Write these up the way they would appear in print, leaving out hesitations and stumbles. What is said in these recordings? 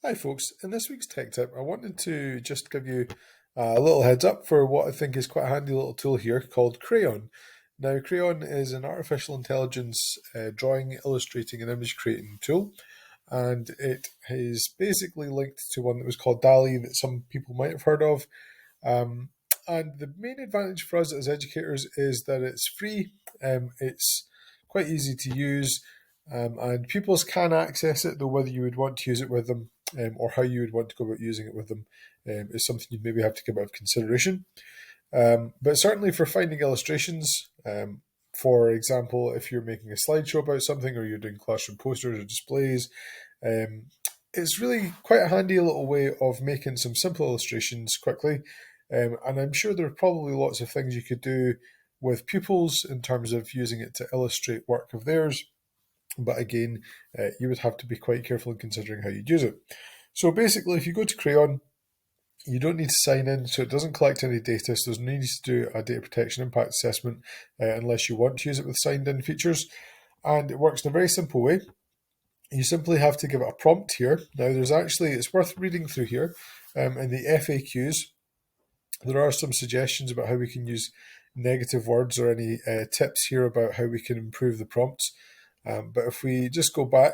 Hi folks, in this week's tech tip I wanted to just give you a little heads up for what I think is quite a handy little tool here called Craiyon. Now Craiyon is an artificial intelligence drawing, illustrating and image creating tool, and it is basically linked to one that was called DALL-E that some people might have heard of. Um, and the main advantage for us as educators is that it's free, it's quite easy to use, and pupils can access it, though whether you would want to use it with them or how you would want to go about using it with them is something you'd maybe have to give a bit of consideration. But certainly for finding illustrations, for example, if you're making a slideshow about something or you're doing classroom posters or displays, um, it's really quite a handy little way of making some simple illustrations quickly. And I'm sure there are probably lots of things you could do with pupils in terms of using it to illustrate work of theirs. But again, you would have to be quite careful in considering how you'd use it. So basically, if you go to Craiyon, you don't need to sign in, so it doesn't collect any data. So there's no need to do a data protection impact assessment unless you want to use it with signed in features. And it works in a very simple way. You simply have to give it a prompt here. Now, it's worth reading through here. In the FAQs, there are some suggestions about how we can use negative words or any tips here about how we can improve the prompts. But if we just go back,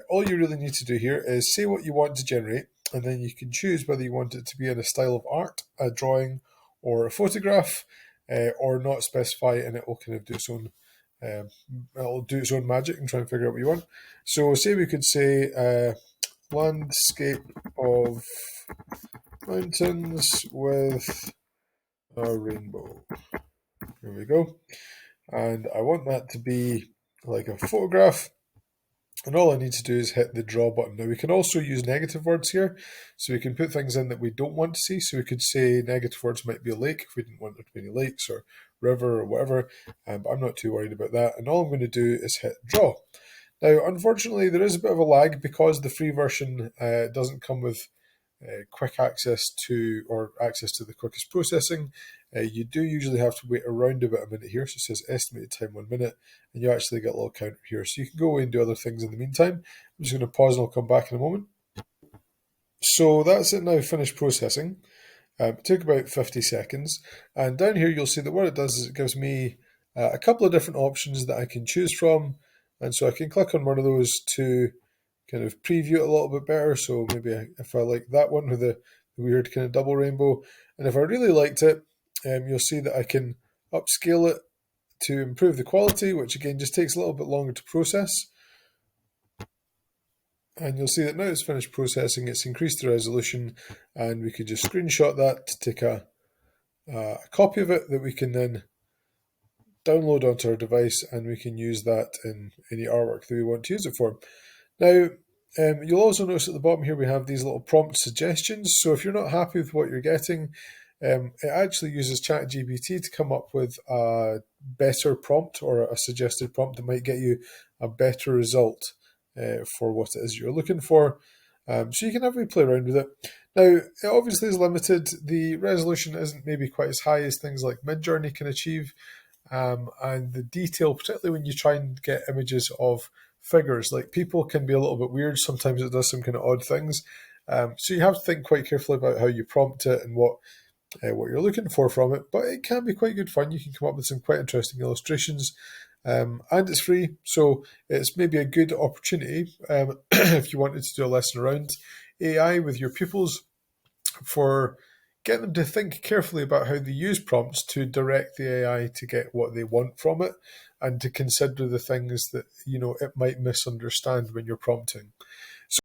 all you really need to do here is say what you want to generate, and then you can choose whether you want it to be in a style of art, a drawing, or a photograph, or not specify it, and it will kind of do its own. It'll do its own magic and try and figure out what you want. So, say we could say landscape of mountains with a rainbow. Here we go. And I want that to be like a photograph. And all I need to do is hit the draw button. Now we can also use negative words here. So we can put things in that we don't want to see. So we could say negative words might be a lake if we didn't want there to be any lakes or river or whatever. But I'm not too worried about that. And all I'm going to do is hit draw. Now, unfortunately, there is a bit of a lag because the free version doesn't come with quick access to or access to the quickest processing. You do usually have to wait around about a minute here. So it says estimated time 1 minute, and you actually get a little counter here. So you can go away and do other things in the meantime. I'm just going to pause and I'll come back in a moment. So that's it now, finished processing. It took about 50 seconds. And down here, you'll see that what it does is it gives me a couple of different options that I can choose from. And so I can click on one of those to kind of preview it a little bit better. So maybe if I like that one with the weird kind of double rainbow, and if I really liked it, you'll see that I can upscale it to improve the quality, which again just takes a little bit longer to process. And you'll see that now it's finished processing, it's increased the resolution, and we could just screenshot that to take a copy of it that we can then download onto our device, and we can use that in any artwork that we want to use it for. Now, you'll also notice at the bottom here we have these little prompt suggestions. So if you're not happy with what you're getting, it actually uses ChatGPT to come up with a better prompt or a suggested prompt that might get you a better result for what it is you're looking for. So you can have a play around with it. Now, it obviously is limited. The resolution isn't maybe quite as high as things like Midjourney can achieve. And the detail, particularly when you try and get images of figures, like people can be a little bit weird. Sometimes it does some kind of odd things. So you have to think quite carefully about how you prompt it and what you're looking for from it. But it can be quite good fun. You can come up with some quite interesting illustrations. And it's free, so it's maybe a good opportunity if you wanted to do a lesson around AI with your pupils for getting them to think carefully about how they use prompts to direct the AI to get what they want from it, and to consider the things that it might misunderstand when you're prompting.